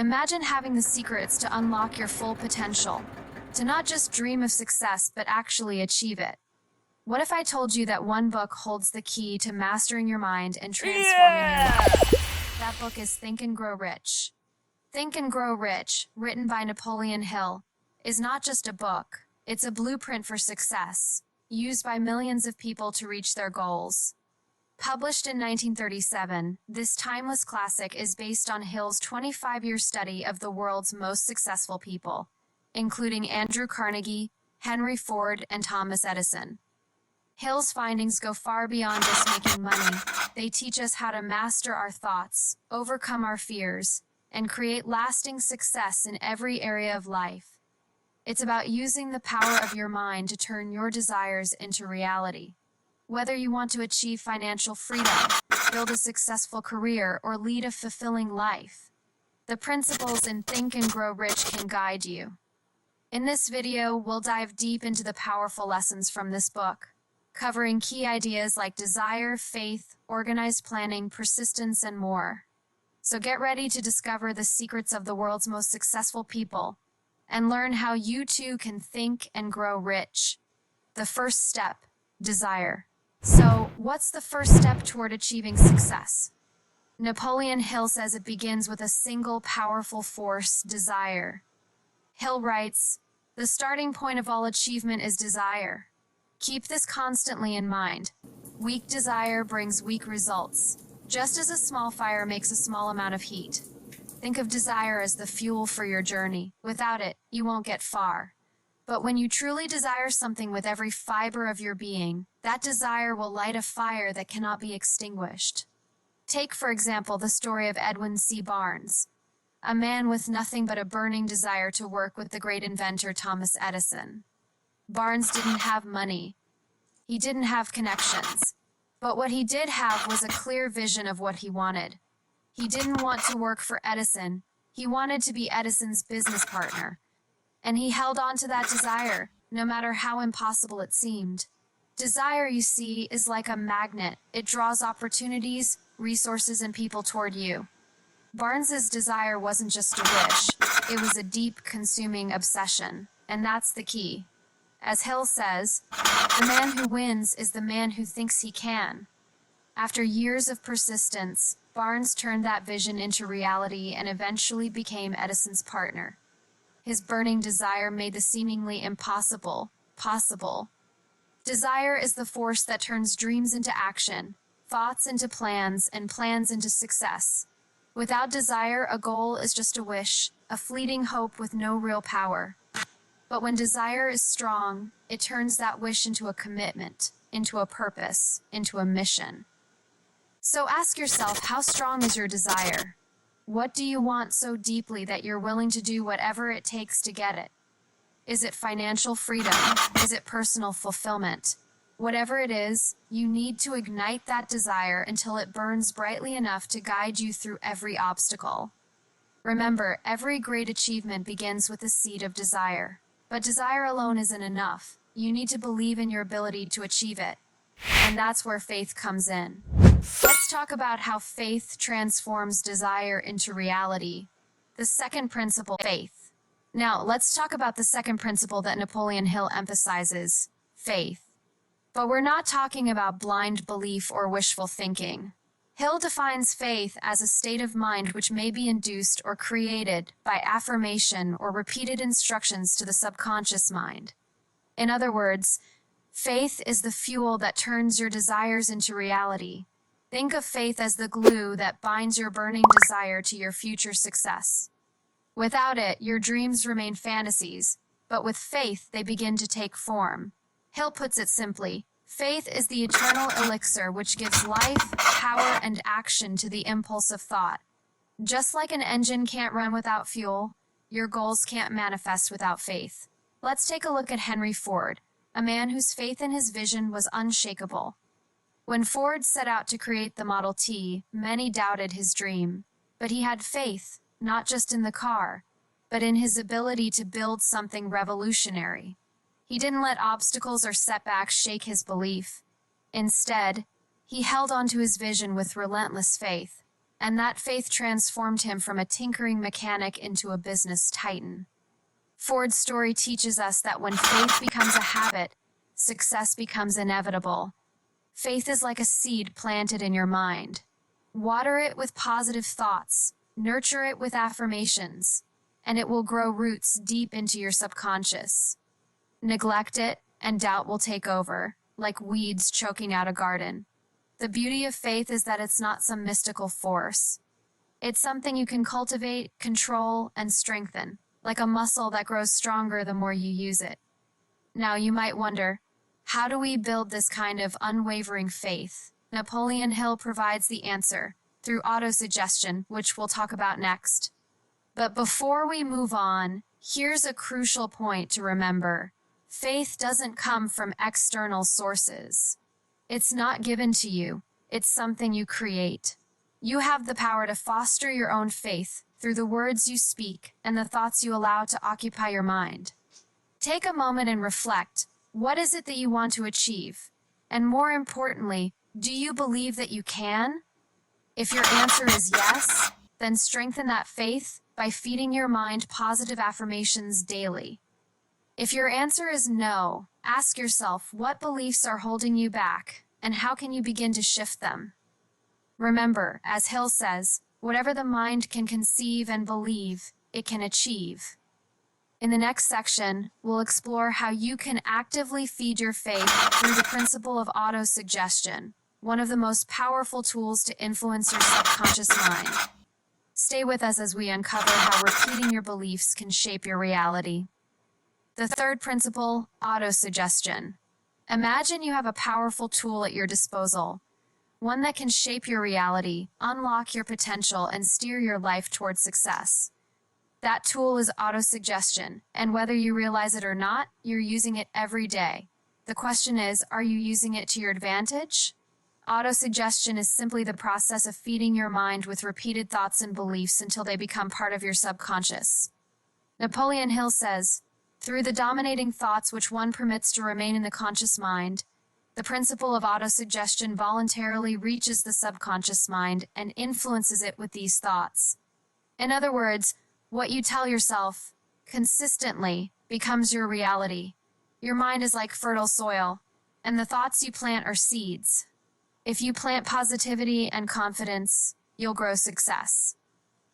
Imagine having the secrets to unlock your full potential, to not just dream of success, but actually achieve it. What if I told you that one book holds the key to mastering your mind and transforming your life? That book is Think and Grow Rich. Think and Grow Rich, written by Napoleon Hill, is not just a book. It's a blueprint for success, used by millions of people to reach their goals. Published in 1937, this timeless classic is based on Hill's 25-year study of the world's most successful people, including Andrew Carnegie, Henry Ford, and Thomas Edison. Hill's findings go far beyond just making money. They teach us how to master our thoughts, overcome our fears, and create lasting success in every area of life. It's about using the power of your mind to turn your desires into reality. Whether you want to achieve financial freedom, build a successful career, or lead a fulfilling life, the principles in Think and Grow Rich can guide you. In this video, we'll dive deep into the powerful lessons from this book, covering key ideas like desire, faith, organized planning, persistence, and more. So get ready to discover the secrets of the world's most successful people and learn how you too can think and grow rich. The first step, desire. So, what's the first step toward achieving success? Napoleon Hill says it begins with a single powerful force, desire. Hill writes, "The starting point of all achievement is desire. Keep this constantly in mind. Weak desire brings weak results, just as a small fire makes a small amount of heat. Think of desire as the fuel for your journey. Without it, you won't get far. But when you truly desire something with every fiber of your being, that desire will light a fire that cannot be extinguished." Take, for example, the story of Edwin C. Barnes, a man with nothing but a burning desire to work with the great inventor Thomas Edison. Barnes didn't have money. He didn't have connections. But what he did have was a clear vision of what he wanted. He didn't want to work for Edison. He wanted to be Edison's business partner. And he held on to that desire, no matter how impossible it seemed. Desire, you see, is like a magnet. It draws opportunities, resources, and people toward you. Barnes's desire wasn't just a wish. It was a deep, consuming obsession. And that's the key. As Hill says, the man who wins is the man who thinks he can. After years of persistence, Barnes turned that vision into reality and eventually became Edison's partner. His burning desire made the seemingly impossible possible. Desire is the force that turns dreams into action, thoughts into plans, and plans into success. Without desire, a goal is just a wish, a fleeting hope with no real power. But when desire is strong, it turns that wish into a commitment, into a purpose, into a mission. So ask yourself, how strong is your desire? What do you want so deeply that you're willing to do whatever it takes to get it? Is it financial freedom? Is it personal fulfillment? Whatever it is, you need to ignite that desire until it burns brightly enough to guide you through every obstacle. Remember, every great achievement begins with a seed of desire. But desire alone isn't enough. You need to believe in your ability to achieve it. And that's where faith comes in. Let's talk about how faith transforms desire into reality. The second principle, faith. Now, let's talk about the second principle that Napoleon Hill emphasizes, faith. But we're not talking about blind belief or wishful thinking. Hill defines faith as a state of mind which may be induced or created by affirmation or repeated instructions to the subconscious mind. In other words, faith is the fuel that turns your desires into reality. Think of faith as the glue that binds your burning desire to your future success. Without it, your dreams remain fantasies, but with faith, they begin to take form. Hill puts it simply, faith is the eternal elixir which gives life, power, and action to the impulse of thought. Just like an engine can't run without fuel, your goals can't manifest without faith. Let's take a look at Henry Ford, a man whose faith in his vision was unshakable. When Ford set out to create the Model T, many doubted his dream, but he had faith, not just in the car, but in his ability to build something revolutionary. He didn't let obstacles or setbacks shake his belief. Instead, he held on to his vision with relentless faith. and that faith transformed him from a tinkering mechanic into a business titan. Ford's story teaches us that when faith becomes a habit, success becomes inevitable. Faith is like a seed planted in your mind. Water it with positive thoughts, nurture it with affirmations, and it will grow roots deep into your subconscious. Neglect it, and doubt will take over, like weeds choking out a garden. The beauty of faith is that it's not some mystical force. It's something you can cultivate, control, and strengthen, like a muscle that grows stronger the more you use it. Now you might wonder, how do we build this kind of unwavering faith? Napoleon Hill provides the answer through autosuggestion, which we'll talk about next. But before we move on, here's a crucial point to remember. Faith doesn't come from external sources. It's not given to you. It's something you create. You have the power to foster your own faith through the words you speak and the thoughts you allow to occupy your mind. Take a moment and reflect. What is it that you want to achieve? And more importantly, do you believe that you can? If your answer is yes, then strengthen that faith by feeding your mind positive affirmations daily. If your answer is no, ask yourself what beliefs are holding you back and how can you begin to shift them? Remember, as Hill says, whatever the mind can conceive and believe, it can achieve. In the next section, we'll explore how you can actively feed your faith through the principle of autosuggestion, one of the most powerful tools to influence your subconscious mind. Stay with us as we uncover how repeating your beliefs can shape your reality. The third principle, autosuggestion. Imagine you have a powerful tool at your disposal, one that can shape your reality, unlock your potential, and steer your life towards success. That tool is autosuggestion, and whether you realize it or not, you're using it every day. The question is, are you using it to your advantage? Autosuggestion is simply the process of feeding your mind with repeated thoughts and beliefs until they become part of your subconscious. Napoleon Hill says, through the dominating thoughts which one permits to remain in the conscious mind, the principle of autosuggestion voluntarily reaches the subconscious mind and influences it with these thoughts. In other words, what you tell yourself consistently becomes your reality. Your mind is like fertile soil, and the thoughts you plant are seeds. If you plant positivity and confidence, you'll grow success.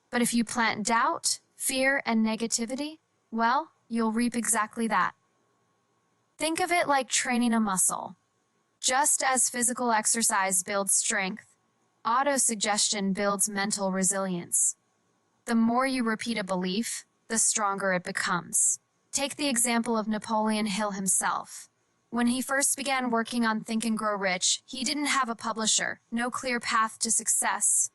But if you plant doubt, fear, and negativity, well, you'll reap exactly that. Think of it like training a muscle. Just as physical exercise builds strength, autosuggestion builds mental resilience. The more you repeat a belief, the stronger it becomes. Take the example of Napoleon Hill himself. When he first began working on Think and Grow Rich, he didn't have a publisher, no clear path to success.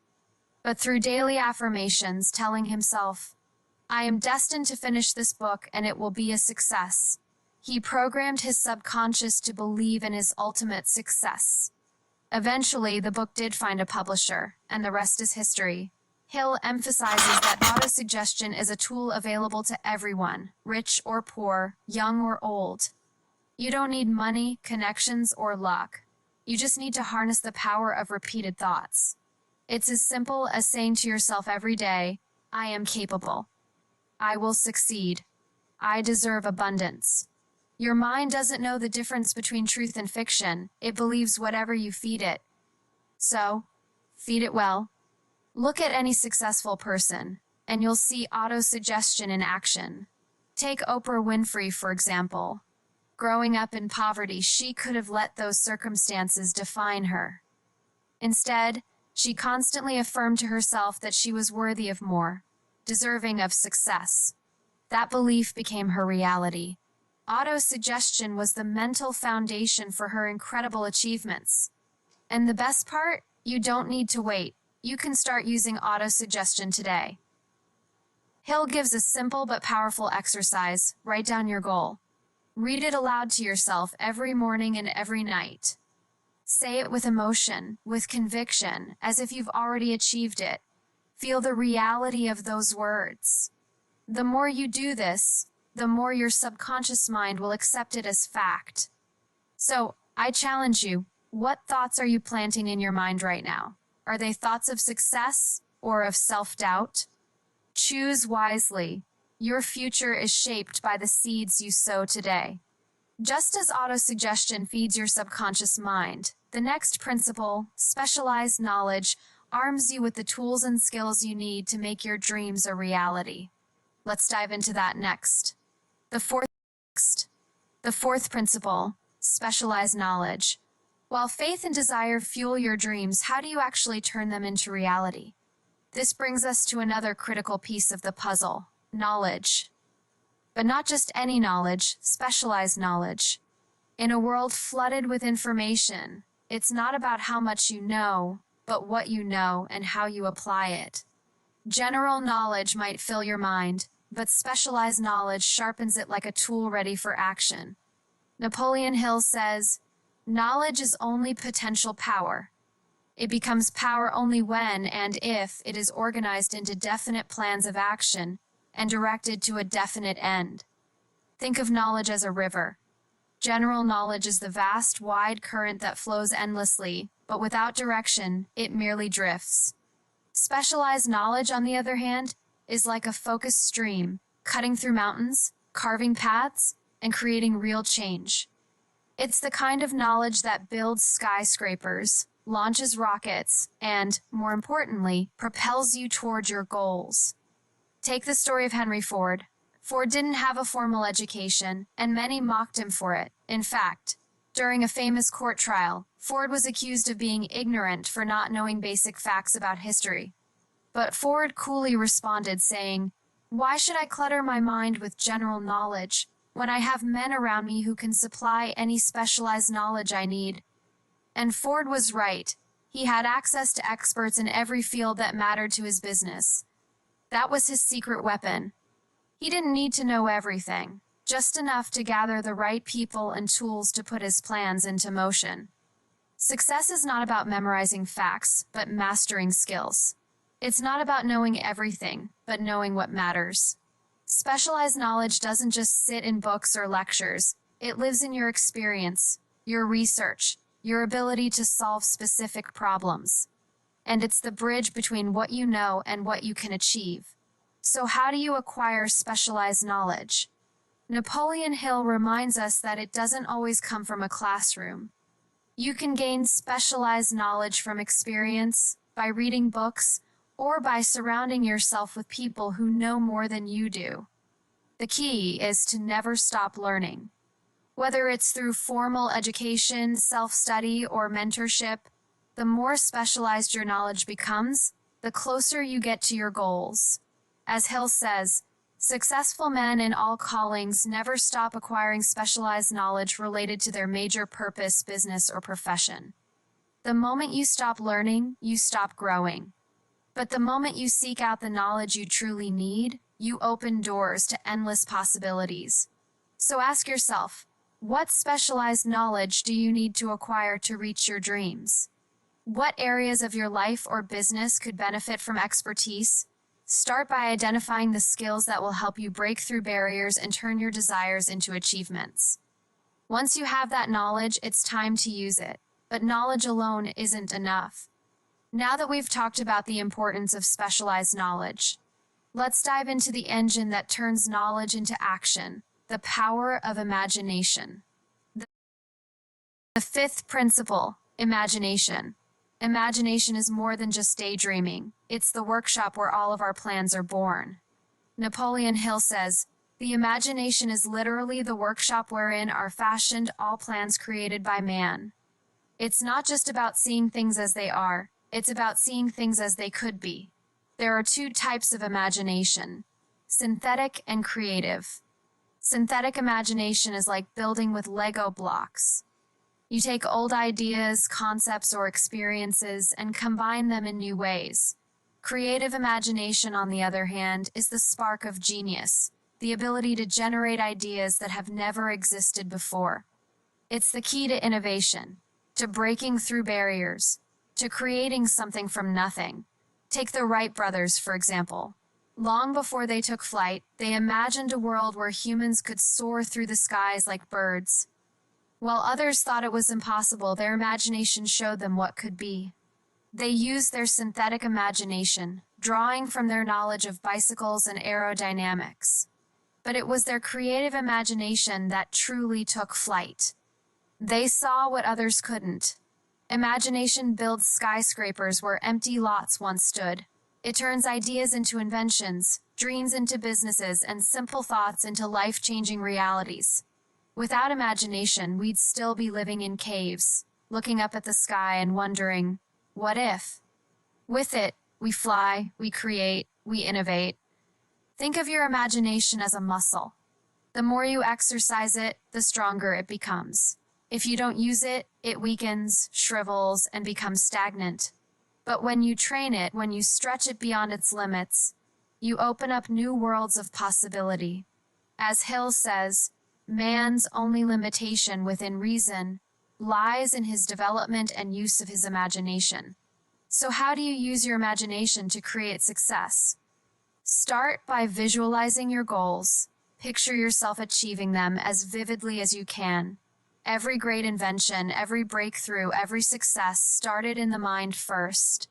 But through daily affirmations, telling himself, I am destined to finish this book and it will be a success, he programmed his subconscious to believe in his ultimate success. Eventually, the book did find a publisher, and the rest is history. Hill emphasizes that autosuggestion is a tool available to everyone, rich or poor, young or old. You don't need money, connections, or luck. You just need to harness the power of repeated thoughts. It's as simple as saying to yourself every day, I am capable. I will succeed. I deserve abundance. Your mind doesn't know the difference between truth and fiction. It believes whatever you feed it. So, feed it well. Look at any successful person, and you'll see autosuggestion in action. Take Oprah Winfrey, for example. Growing up in poverty, she could have let those circumstances define her. Instead, she constantly affirmed to herself that she was worthy of more, deserving of success. That belief became her reality. Autosuggestion was the mental foundation for her incredible achievements. And the best part? You don't need to wait. You can start using autosuggestion today. Hill gives a simple but powerful exercise. Write down your goal. Read it aloud to yourself every morning and every night. Say it with emotion, with conviction, as if you've already achieved it. Feel the reality of those words. The more you do this, the more your subconscious mind will accept it as fact. So, I challenge you, what thoughts are you planting in your mind right now? Are they thoughts of success or of self-doubt? Choose wisely. Your future is shaped by the seeds you sow today. Just as autosuggestion feeds your subconscious mind, the next principle, specialized knowledge, arms you with the tools and skills you need to make your dreams a reality. Let's dive into that next. The fourth principle, specialized knowledge. While faith and desire fuel your dreams, how do you actually turn them into reality? This brings us to another critical piece of the puzzle, knowledge. But not just any knowledge, specialized knowledge. In a world flooded with information, it's not about how much you know, but what you know and how you apply it. General knowledge might fill your mind, but specialized knowledge sharpens it like a tool ready for action. Napoleon Hill says, "Knowledge is only potential power. It becomes power only when and if it is organized into definite plans of action and directed to a definite end." Think of knowledge as a river. General knowledge is the vast, wide current that flows endlessly, but without direction, it merely drifts. Specialized knowledge, on the other hand, is like a focused stream, cutting through mountains, carving paths, and creating real change. It's the kind of knowledge that builds skyscrapers, launches rockets, and, more importantly, propels you toward your goals. Take the story of Henry Ford. Ford didn't have a formal education, and many mocked him for it. In fact, during a famous court trial, Ford was accused of being ignorant for not knowing basic facts about history. But Ford coolly responded, saying, "Why should I clutter my mind with general knowledge when I have men around me who can supply any specialized knowledge I need?" And Ford was right. He had access to experts in every field that mattered to his business. That was his secret weapon. He didn't need to know everything, just enough to gather the right people and tools to put his plans into motion. Success is not about memorizing facts, but mastering skills. It's not about knowing everything, but knowing what matters. Specialized knowledge doesn't just sit in books or lectures. It lives in your experience, your research, your ability to solve specific problems. And it's the bridge between what you know and what you can achieve. So how do you acquire specialized knowledge? Napoleon Hill reminds us that it doesn't always come from a classroom. You can gain specialized knowledge from experience, by reading books, or by surrounding yourself with people who know more than you do. The key is to never stop learning. Whether it's through formal education, self-study, or mentorship, the more specialized your knowledge becomes, the closer you get to your goals. As Hill says, successful men in all callings never stop acquiring specialized knowledge related to their major purpose, business, or profession. The moment you stop learning, you stop growing. But the moment you seek out the knowledge you truly need, you open doors to endless possibilities. So ask yourself, what specialized knowledge do you need to acquire to reach your dreams? What areas of your life or business could benefit from expertise? Start by identifying the skills that will help you break through barriers and turn your desires into achievements. Once you have that knowledge, it's time to use it. But knowledge alone isn't enough. Now that we've talked about the importance of specialized knowledge, let's dive into the engine that turns knowledge into action, the power of imagination. The fifth principle, imagination. Imagination is more than just daydreaming. It's the workshop where all of our plans are born. Napoleon Hill says, "The imagination is literally the workshop wherein are fashioned all plans created by man." It's not just about seeing things as they are, it's about seeing things as they could be. There are two types of imagination, synthetic and creative. Synthetic imagination is like building with Lego blocks. You take old ideas, concepts, or experiences and combine them in new ways. Creative imagination, on the other hand, is the spark of genius, the ability to generate ideas that have never existed before. It's the key to innovation, to breaking through barriers, to creating something from nothing. Take the Wright brothers, for example. Long before they took flight, they imagined a world where humans could soar through the skies like birds. While others thought it was impossible, their imagination showed them what could be. They used their synthetic imagination, drawing from their knowledge of bicycles and aerodynamics. But it was their creative imagination that truly took flight. They saw what others couldn't. Imagination builds skyscrapers where empty lots once stood. It turns ideas into inventions, dreams into businesses, and simple thoughts into life-changing realities. Without imagination, we'd still be living in caves, looking up at the sky and wondering, what if? With it, we fly, we create, we innovate. Think of your imagination as a muscle. The more you exercise it, the stronger it becomes. If you don't use it, it weakens, shrivels, and becomes stagnant. But when you train it, when you stretch it beyond its limits, you open up new worlds of possibility. As Hill says, man's only limitation within reason lies in his development and use of his imagination. So how do you use your imagination to create success? Start by visualizing your goals. Picture yourself achieving them as vividly as you can. Every great invention, every breakthrough, every success started in the mind first.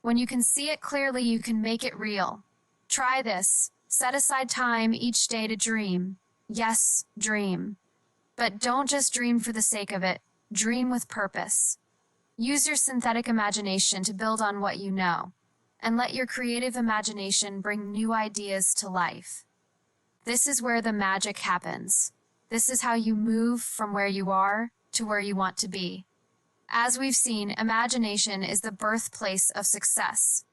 When you can see it clearly, you can make it real. Try this. Set aside time each day to dream. Yes, dream. But don't just dream for the sake of it. Dream with purpose. Use your synthetic imagination to build on what you know, and let your creative imagination bring new ideas to life. This is where the magic happens. This is how you move from where you are to where you want to be. As we've seen, imagination is the birthplace of success.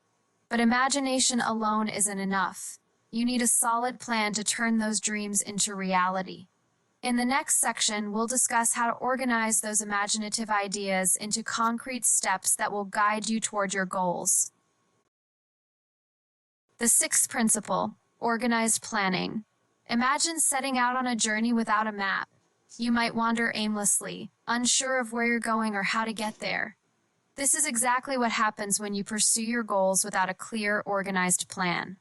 But imagination alone isn't enough. You need a solid plan to turn those dreams into reality. In the next section, we'll discuss how to organize those imaginative ideas into concrete steps that will guide you toward your goals. The sixth principle, organized planning. Imagine setting out on a journey without a map. You might wander aimlessly, unsure of where you're going or how to get there. This is exactly what happens when you pursue your goals without a clear, organized plan.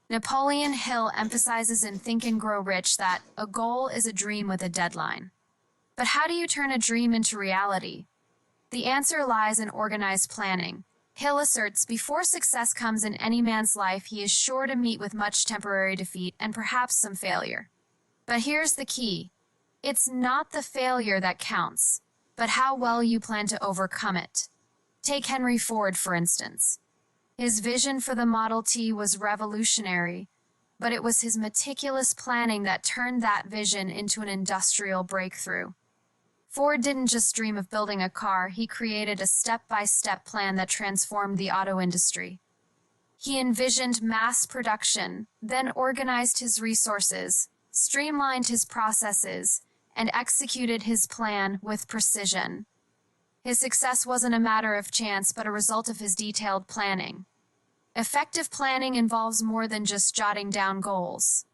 Napoleon Hill emphasizes in Think and Grow Rich that a goal is a dream with a deadline. But how do you turn a dream into reality? The answer lies in organized planning. Hill asserts before success comes in any man's life, he is sure to meet with much temporary defeat and perhaps some failure. But here's the key. It's not the failure that counts, but how well you plan to overcome it. Take Henry Ford, for instance. His vision for the Model T was revolutionary, but it was his meticulous planning that turned that vision into an industrial breakthrough. Ford didn't just dream of building a car, he created a step-by-step plan that transformed the auto industry. He envisioned mass production, then organized his resources, streamlined his processes, and executed his plan with precision. His success wasn't a matter of chance, but a result of his detailed planning. Effective planning involves more than just jotting down goals.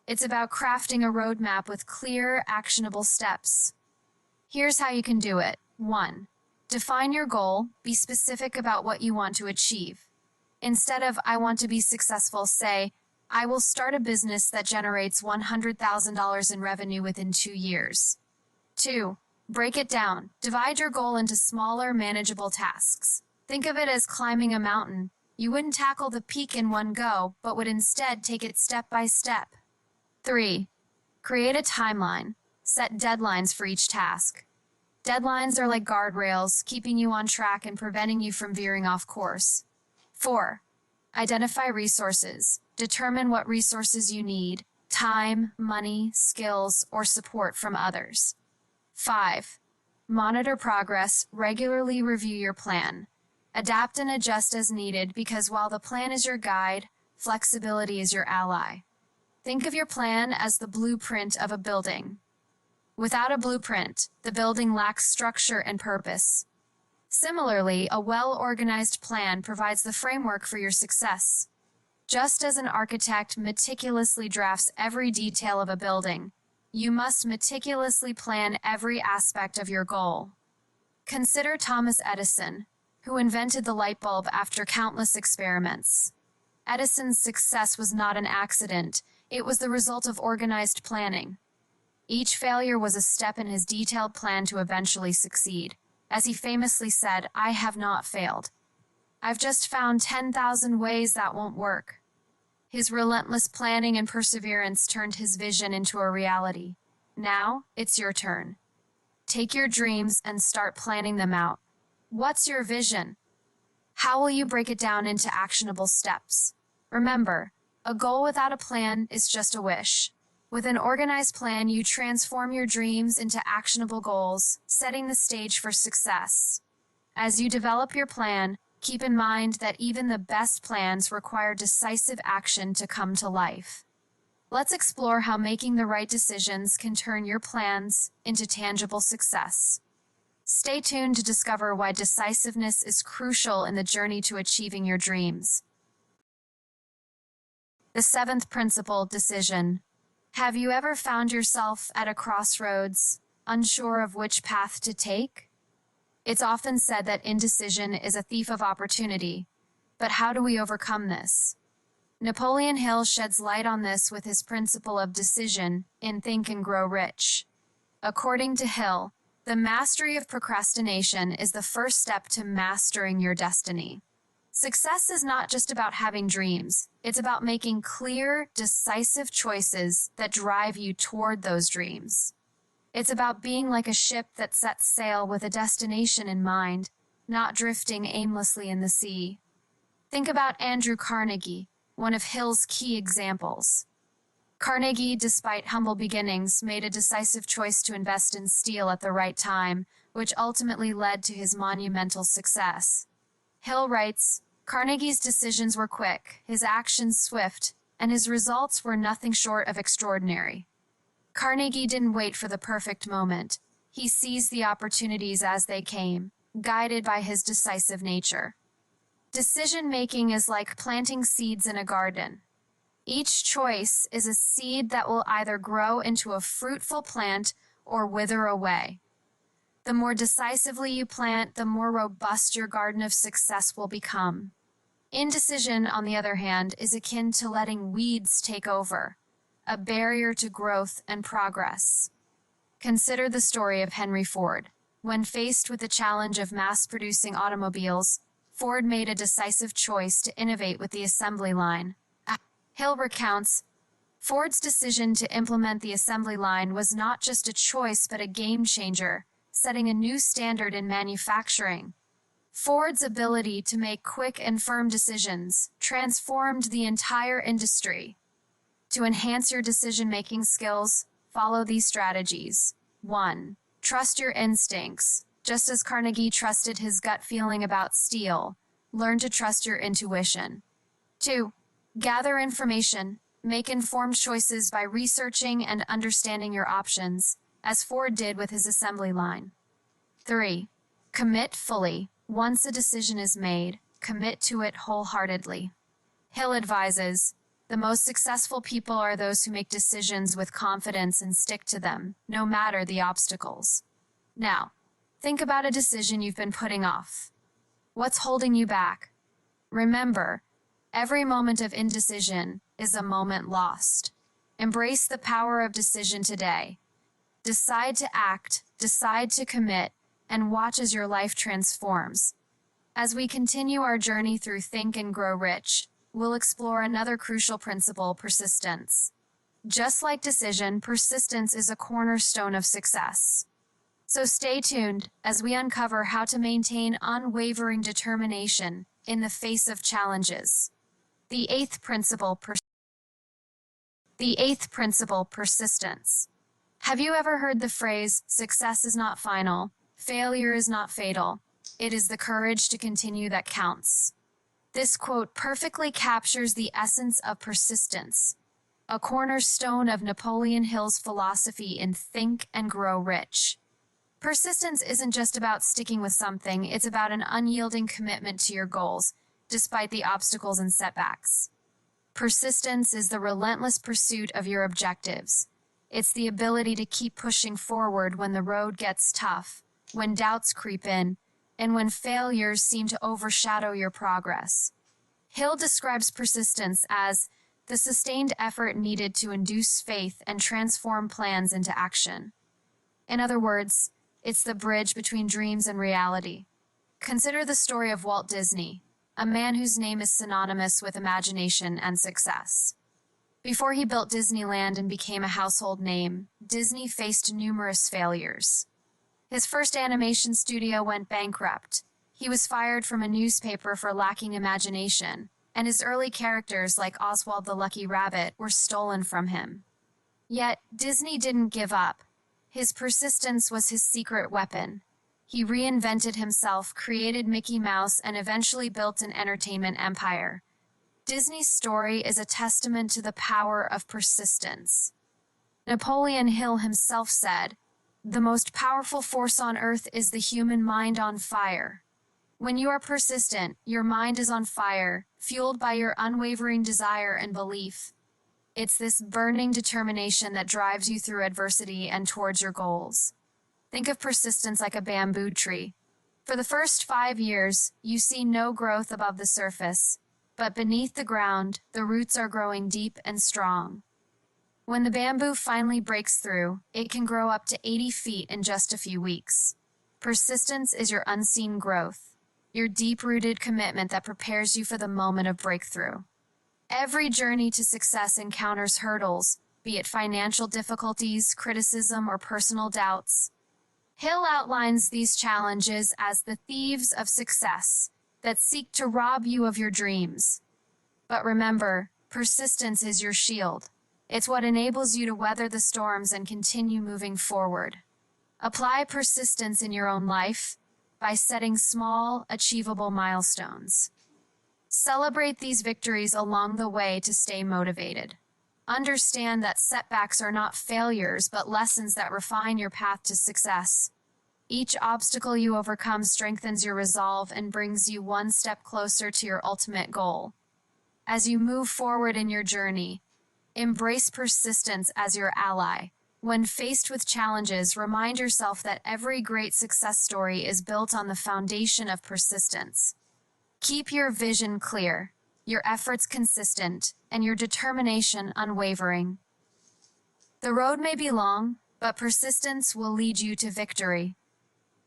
It's about crafting a roadmap with clear, actionable steps. Here's how you can do it. 1. Define your goal. Be specific about what you want to achieve. Instead of, I want to be successful, say, I will start a business that generates $100,000 in revenue within 2 years. 2. Break it down. Divide your goal into smaller, manageable tasks. Think of it as climbing a mountain. You wouldn't tackle the peak in one go, but would instead take it step by step. 3. Create a timeline. Set deadlines for each task. Deadlines are like guardrails, keeping you on track and preventing you from veering off course. 4. Identify resources. Determine what resources you need: time, money, skills, or support from others. 5. Monitor progress. Regularly review your plan. Adapt and adjust as needed, because while the plan is your guide, flexibility is your ally. Think of your plan as the blueprint of a building. Without a blueprint, the building lacks structure and purpose. Similarly, a well-organized plan provides the framework for your success. Just as an architect meticulously drafts every detail of a building, you must meticulously plan every aspect of your goal. Consider Thomas Edison, who invented the light bulb after countless experiments. Edison's success was not an accident. It was the result of organized planning. Each failure was a step in his detailed plan to eventually succeed. As he famously said, I have not failed. I've just found 10,000 ways that won't work. His relentless planning and perseverance turned his vision into a reality. Now, it's your turn. Take your dreams and start planning them out. What's your vision? How will you break it down into actionable steps? Remember, a goal without a plan is just a wish. With an organized plan, you transform your dreams into actionable goals, setting the stage for success. As you develop your plan, keep in mind that even the best plans require decisive action to come to life. Let's explore how making the right decisions can turn your plans into tangible success. Stay tuned to discover why decisiveness is crucial in the journey to achieving your dreams. The seventh principle, decision. Have you ever found yourself at a crossroads, unsure of which path to take? It's often said that indecision is a thief of opportunity, but how do we overcome this? Napoleon Hill sheds light on this with his principle of decision in Think and Grow Rich. According to Hill, the mastery of procrastination is the first step to mastering your destiny. Success is not just about having dreams. It's about making clear, decisive choices that drive you toward those dreams. It's about being like a ship that sets sail with a destination in mind, not drifting aimlessly in the sea. Think about Andrew Carnegie, one of Hill's key examples. Carnegie, despite humble beginnings, made a decisive choice to invest in steel at the right time, which ultimately led to his monumental success. Hill writes, Carnegie's decisions were quick, his actions swift, and his results were nothing short of extraordinary. Carnegie didn't wait for the perfect moment. He seized the opportunities as they came, guided by his decisive nature. Decision-making is like planting seeds in a garden. Each choice is a seed that will either grow into a fruitful plant or wither away. The more decisively you plant, the more robust your garden of success will become. Indecision, on the other hand, is akin to letting weeds take over, a barrier to growth and progress. Consider the story of Henry Ford. When faced with the challenge of mass-producing automobiles, Ford made a decisive choice to innovate with the assembly line. Hill recounts, Ford's decision to implement the assembly line was not just a choice but a game changer, setting a new standard in manufacturing. Ford's ability to make quick and firm decisions transformed the entire industry. To enhance your decision-making skills, follow these strategies. 1. Trust your instincts. Just as Carnegie trusted his gut feeling about steel, learn to trust your intuition. 2. Gather information. Make informed choices by researching and understanding your options, as Ford did with his assembly line. 3. Commit fully. Once a decision is made, commit to it wholeheartedly. Hill advises, the most successful people are those who make decisions with confidence and stick to them, no matter the obstacles. Now, think about a decision you've been putting off. What's holding you back? Remember, every moment of indecision is a moment lost. Embrace the power of decision today. Decide to act, decide to commit, and watch as your life transforms. As we continue our journey through Think and Grow Rich, we'll explore another crucial principle, persistence. Just like decision, persistence is a cornerstone of success. So stay tuned as we uncover how to maintain unwavering determination in the face of challenges. The eighth principle, persistence. Have you ever heard the phrase, success is not final, failure is not fatal, it is the courage to continue that counts? This quote perfectly captures the essence of persistence, a cornerstone of Napoleon Hill's philosophy in Think and Grow Rich. Persistence isn't just about sticking with something, it's about an unyielding commitment to your goals, despite the obstacles and setbacks. Persistence is the relentless pursuit of your objectives. It's the ability to keep pushing forward when the road gets tough, when doubts creep in, and when failures seem to overshadow your progress. Hill describes persistence as the sustained effort needed to induce faith and transform plans into action. In other words, it's the bridge between dreams and reality. Consider the story of Walt Disney. a man whose name is synonymous with imagination and success. Before he built Disneyland and became a household name, Disney faced numerous failures. His first animation studio went bankrupt. He was fired from a newspaper for lacking imagination, and his early characters like Oswald the Lucky Rabbit were stolen from him. Yet, Disney didn't give up. His persistence was his secret weapon. He reinvented himself, created Mickey Mouse, and eventually built an entertainment empire. Disney's story is a testament to the power of persistence. Napoleon Hill himself said, "The most powerful force on earth is the human mind on fire." When you are persistent, your mind is on fire, fueled by your unwavering desire and belief. It's this burning determination that drives you through adversity and towards your goals. Think of persistence like a bamboo tree. For the first 5 years, you see no growth above the surface, but beneath the ground, the roots are growing deep and strong. When the bamboo finally breaks through, it can grow up to 80 feet in just a few weeks. Persistence is your unseen growth, your deep-rooted commitment that prepares you for the moment of breakthrough. Every journey to success encounters hurdles, be it financial difficulties, criticism, or personal doubts. Hill outlines these challenges as the thieves of success that seek to rob you of your dreams. But remember, persistence is your shield. It's what enables you to weather the storms and continue moving forward. Apply persistence in your own life by setting small, achievable milestones. Celebrate these victories along the way to stay motivated. Understand that setbacks are not failures, but lessons that refine your path to success. Each obstacle you overcome strengthens your resolve and brings you one step closer to your ultimate goal. As you move forward in your journey, embrace persistence as your ally. When faced with challenges, remind yourself that every great success story is built on the foundation of persistence. Keep your vision clear, your efforts consistent, and your determination unwavering. The road may be long, but persistence will lead you to victory.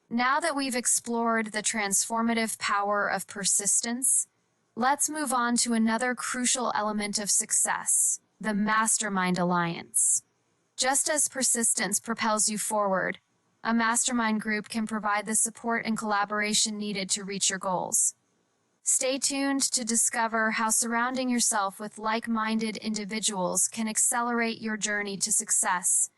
Now that we've explored the transformative power of persistence, let's move on to another crucial element of success, the Mastermind Alliance. Just as persistence propels you forward, a mastermind group can provide the support and collaboration needed to reach your goals. Stay tuned to discover how surrounding yourself with like-minded individuals can accelerate your journey to success.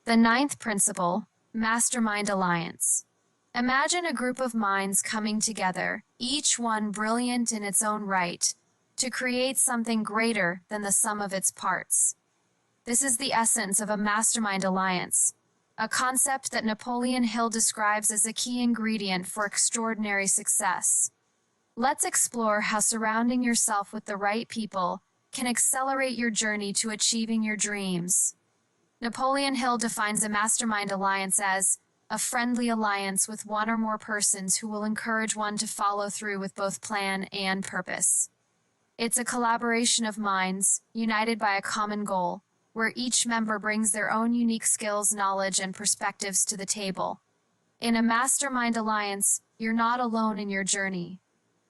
The 9th principle, Mastermind Alliance. Imagine a group of minds coming together, each one brilliant in its own right, to create something greater than the sum of its parts. This is the essence of a mastermind alliance, a concept that Napoleon Hill describes as a key ingredient for extraordinary success. Let's explore how surrounding yourself with the right people can accelerate your journey to achieving your dreams. Napoleon Hill defines a mastermind alliance as a friendly alliance with one or more persons who will encourage one to follow through with both plan and purpose. It's a collaboration of minds, united by a common goal, where each member brings their own unique skills, knowledge, and perspectives to the table. In a mastermind alliance, you're not alone in your journey.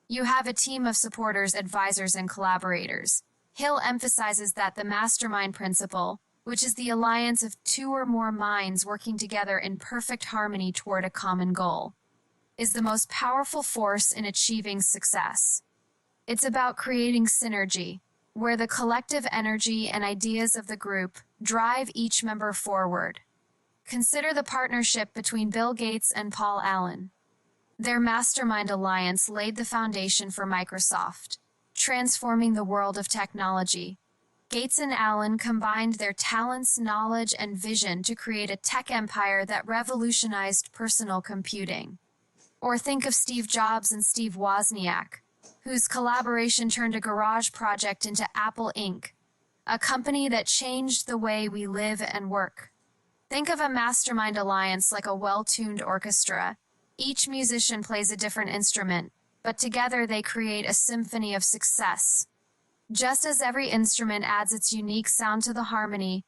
You have a team of supporters, advisors, and collaborators. Hill emphasizes that the mastermind principle, which is the alliance of two or more minds working together in perfect harmony toward a common goal, is the most powerful force in achieving success. It's about creating synergy, where the collective energy and ideas of the group drive each member forward. Consider the partnership between Bill Gates and Paul Allen. Their mastermind alliance laid the foundation for Microsoft, transforming the world of technology. Gates and Allen combined their talents, knowledge, and vision to create a tech empire that revolutionized personal computing. Or think of Steve Jobs and Steve Wozniak, whose collaboration turned a garage project into Apple Inc., a company that changed the way we live and work. Think of a mastermind alliance like a well-tuned orchestra. Each musician plays a different instrument, but together they create a symphony of success. Just as every instrument adds its unique sound to the harmony,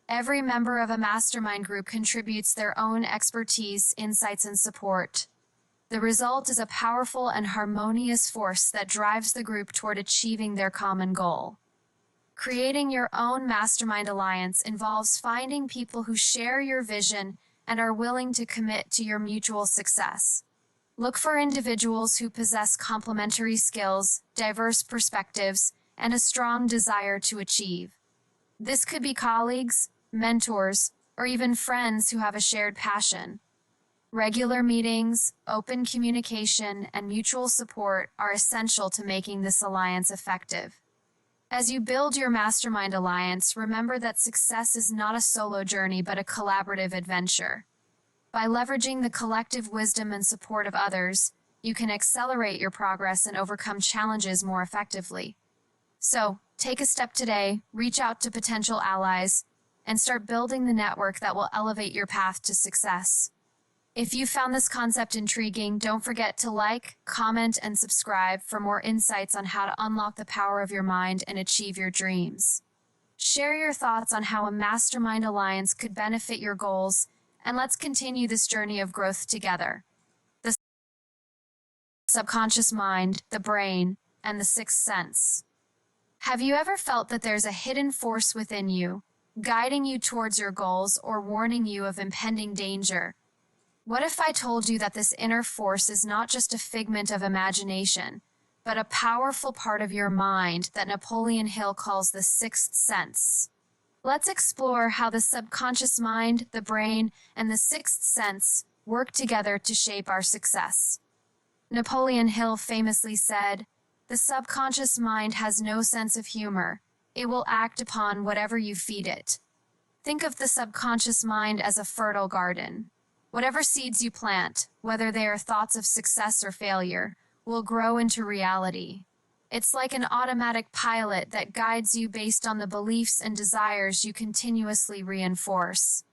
every member of a mastermind group contributes their own expertise, insights, and support. The result is a powerful and harmonious force that drives the group toward achieving their common goal. Creating your own Mastermind Alliance involves finding people who share your vision and are willing to commit to your mutual success. Look for individuals who possess complementary skills, diverse perspectives, and a strong desire to achieve. This could be colleagues, mentors, or even friends who have a shared passion. Regular meetings, open communication, and mutual support are essential to making this alliance effective. As you build your Mastermind Alliance, remember that success is not a solo journey but a collaborative adventure. By leveraging the collective wisdom and support of others, you can accelerate your progress and overcome challenges more effectively. So, take a step today, reach out to potential allies, and start building the network that will elevate your path to success. If you found this concept intriguing, don't forget to like, comment, and subscribe for more insights on how to unlock the power of your mind and achieve your dreams. Share your thoughts on how a Mastermind Alliance could benefit your goals, and let's continue this journey of growth together. The subconscious mind, the brain, and the sixth sense. Have you ever felt that there's a hidden force within you, guiding you towards your goals or warning you of impending danger? What if I told you that this inner force is not just a figment of imagination, but a powerful part of your mind that Napoleon Hill calls the sixth sense? Let's explore how the subconscious mind, the brain, and the sixth sense work together to shape our success. Napoleon Hill famously said, "The subconscious mind has no sense of humor. It will act upon whatever you feed it." Think of the subconscious mind as a fertile garden. Whatever seeds you plant, whether they are thoughts of success or failure, will grow into reality. It's like an automatic pilot that guides you based on the beliefs and desires you continuously reinforce.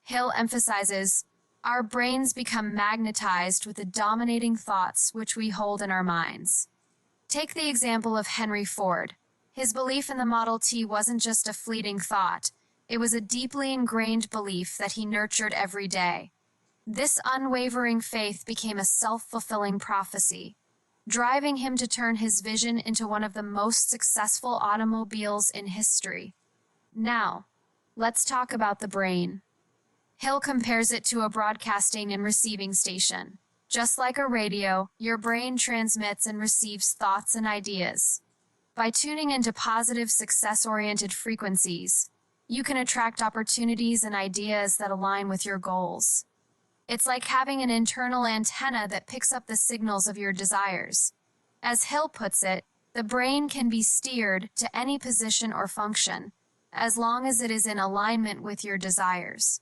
Hill emphasizes, our brains become magnetized with the dominating thoughts which we hold in our minds. Take the example of Henry Ford. His belief in the Model T wasn't just a fleeting thought. It was a deeply ingrained belief that he nurtured every day. This unwavering faith became a self-fulfilling prophecy, driving him to turn his vision into one of the most successful automobiles in history. Now, let's talk about the brain. Hill compares it to a broadcasting and receiving station. Just like a radio, your brain transmits and receives thoughts and ideas. By tuning into positive, success-oriented frequencies, you can attract opportunities and ideas that align with your goals. It's like having an internal antenna that picks up the signals of your desires. As Hill puts it, the brain can be steered to any position or function, as long as it is in alignment with your desires.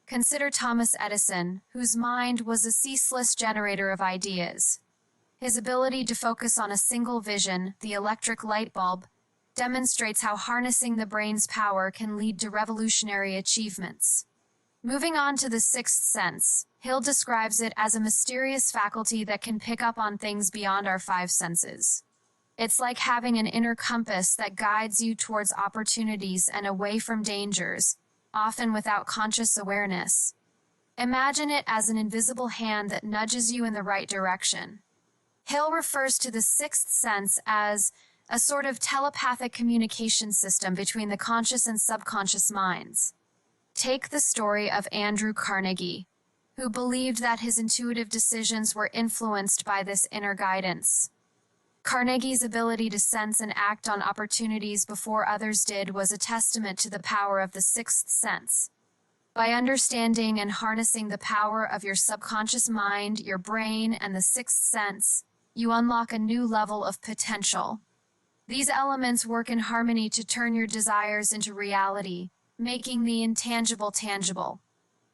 Consider Thomas Edison, whose mind was a ceaseless generator of ideas. His ability to focus on a single vision, the electric light bulb, demonstrates how harnessing the brain's power can lead to revolutionary achievements. Moving on to the sixth sense, Hill describes it as a mysterious faculty that can pick up on things beyond our five senses. It's like having an inner compass that guides you towards opportunities and away from dangers, often without conscious awareness. Imagine it as an invisible hand that nudges you in the right direction. Hill refers to the sixth sense as a sort of telepathic communication system between the conscious and subconscious minds. Take the story of Andrew Carnegie, who believed that his intuitive decisions were influenced by this inner guidance. Carnegie's ability to sense and act on opportunities before others did was a testament to the power of the sixth sense. By understanding and harnessing the power of your subconscious mind, your brain, and the sixth sense, you unlock a new level of potential. These elements work in harmony to turn your desires into reality, making the intangible tangible.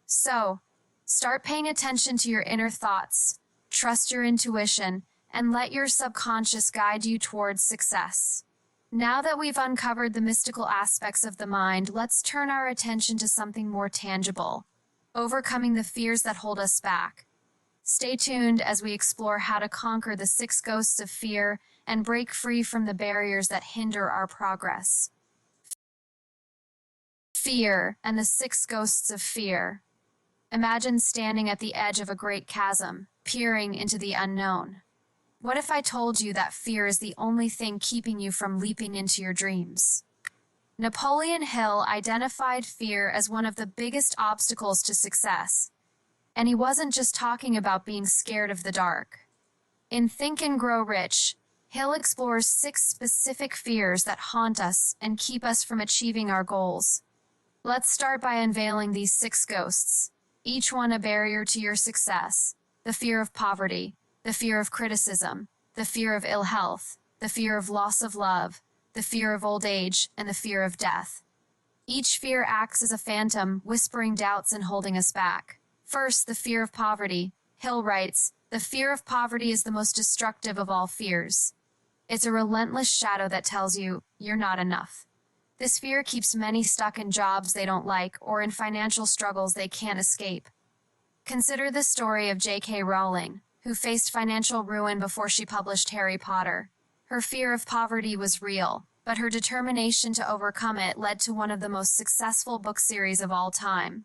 So, start paying attention to your inner thoughts, trust your intuition, and let your subconscious guide you towards success. Now that we've uncovered the mystical aspects of the mind, let's turn our attention to something more tangible, overcoming the fears that hold us back. Stay tuned as we explore how to conquer the 6 ghosts of fear and break free from the barriers that hinder our progress. Fear and the 6 ghosts of fear. Imagine standing at the edge of a great chasm, peering into the unknown. What if I told you that fear is the only thing keeping you from leaping into your dreams? Napoleon Hill identified fear as one of the biggest obstacles to success. And he wasn't just talking about being scared of the dark. In Think and Grow Rich, Hill explores 6 specific fears that haunt us and keep us from achieving our goals. Let's start by unveiling these 6 ghosts, each one a barrier to your success. The fear of poverty, the fear of criticism, the fear of ill health, the fear of loss of love, the fear of old age, and the fear of death. Each fear acts as a phantom, whispering doubts and holding us back. First, the fear of poverty. Hill writes, "The fear of poverty is the most destructive of all fears. It's a relentless shadow that tells you you're not enough." This fear keeps many stuck in jobs they don't like or in financial struggles they can't escape. Consider the story of J.K. Rowling, who faced financial ruin before she published Harry Potter. Her fear of poverty was real, but her determination to overcome it led to one of the most successful book series of all time.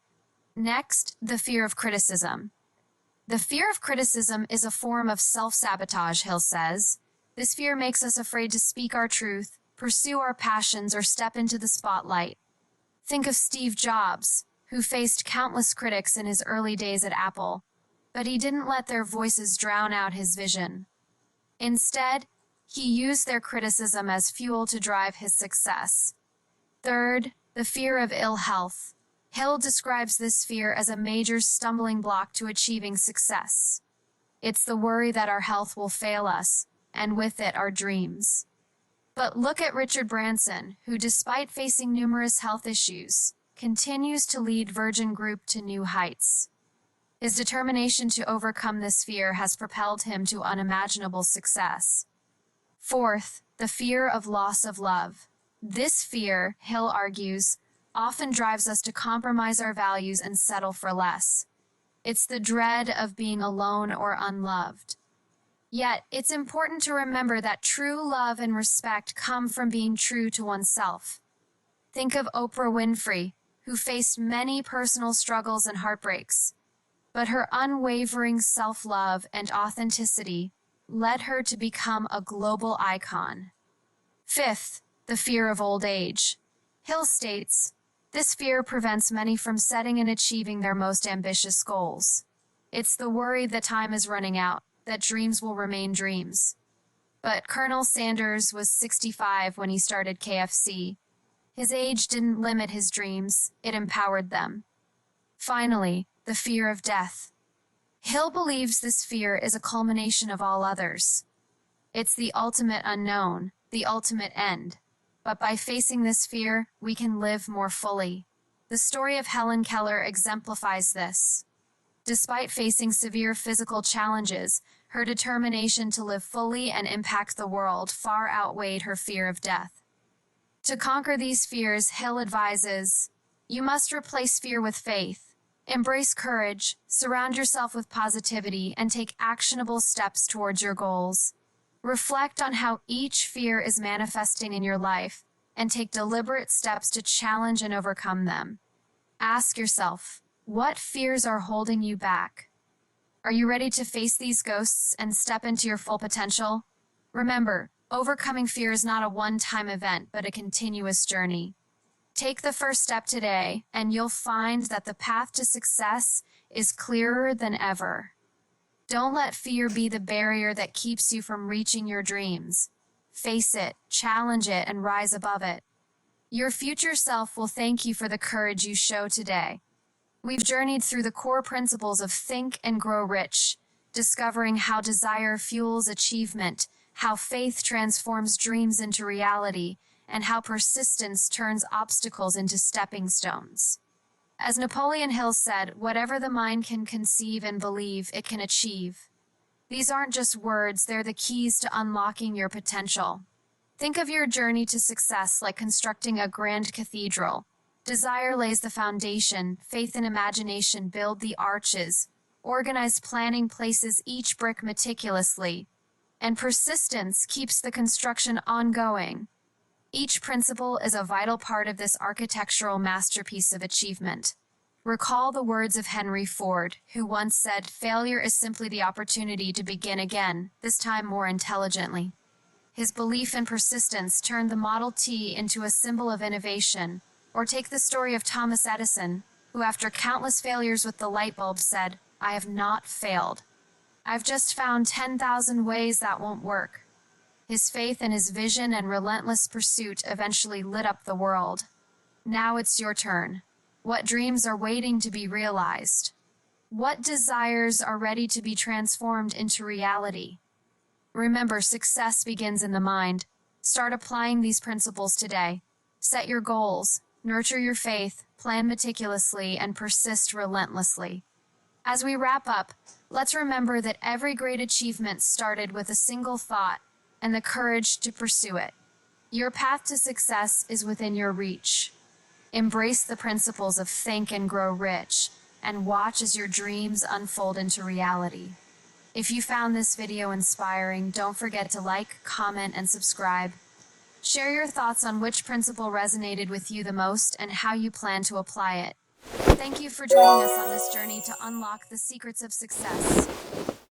Next, the fear of criticism. The fear of criticism is a form of self-sabotage, Hill says. This fear makes us afraid to speak our truth, pursue our passions, or step into the spotlight. Think of Steve Jobs, who faced countless critics in his early days at Apple, but he didn't let their voices drown out his vision. Instead, he used their criticism as fuel to drive his success. Third, the fear of ill health. Hill describes this fear as a major stumbling block to achieving success. It's the worry that our health will fail us, and with it our dreams. But look at Richard Branson, who despite facing numerous health issues, continues to lead Virgin Group to new heights. His determination to overcome this fear has propelled him to unimaginable success. Fourth, the fear of loss of love. This fear, Hill argues, often drives us to compromise our values and settle for less. It's the dread of being alone or unloved. Yet, it's important to remember that true love and respect come from being true to oneself. Think of Oprah Winfrey, who faced many personal struggles and heartbreaks, but her unwavering self-love and authenticity led her to become a global icon. Fifth, the fear of old age. Hill states, "This fear prevents many from setting and achieving their most ambitious goals. It's the worry that time is running out, that dreams will remain dreams." But Colonel Sanders was 65 when he started KFC. His age didn't limit his dreams, it empowered them. Finally, the fear of death. Hill believes this fear is a culmination of all others. It's the ultimate unknown, the ultimate end. But by facing this fear, we can live more fully. The story of Helen Keller exemplifies this. Despite facing severe physical challenges, her determination to live fully and impact the world far outweighed her fear of death. To conquer these fears, Hill advises, you must replace fear with faith. Embrace courage, surround yourself with positivity, and take actionable steps towards your goals. Reflect on how each fear is manifesting in your life, and take deliberate steps to challenge and overcome them. Ask yourself, what fears are holding you back? Are you ready to face these ghosts and step into your full potential? Remember, overcoming fear is not a one-time event, but a continuous journey. Take the first step today, and you'll find that the path to success is clearer than ever. Don't let fear be the barrier that keeps you from reaching your dreams. Face it, challenge it, and rise above it. Your future self will thank you for the courage you show today. We've journeyed through the core principles of Think and Grow Rich, discovering how desire fuels achievement, how faith transforms dreams into reality, and how persistence turns obstacles into stepping stones. As Napoleon Hill said, whatever the mind can conceive and believe, it can achieve. These aren't just words, they're the keys to unlocking your potential. Think of your journey to success like constructing a grand cathedral. Desire lays the foundation, faith and imagination build the arches, organized planning places each brick meticulously, and persistence keeps the construction ongoing. Each principle is a vital part of this architectural masterpiece of achievement. Recall the words of Henry Ford, who once said, "Failure is simply the opportunity to begin again, this time more intelligently." His belief and persistence turned the Model T into a symbol of innovation. Or take the story of Thomas Edison, who after countless failures with the light bulb said, "I have not failed. I've just found 10,000 ways that won't work." His faith and his vision and relentless pursuit eventually lit up the world. Now it's your turn. What dreams are waiting to be realized? What desires are ready to be transformed into reality? Remember, success begins in the mind. Start applying these principles today. Set your goals, nurture your faith, plan meticulously, and persist relentlessly. As we wrap up, let's remember that every great achievement started with a single thought and the courage to pursue it. Your path to success is within your reach. Embrace the principles of think and grow rich, and watch as your dreams unfold into reality. If you found this video inspiring, don't forget to like, comment, and subscribe. Share your thoughts on which principle resonated with you the most and how you plan to apply it. Thank you for joining us on this journey to unlock the secrets of success.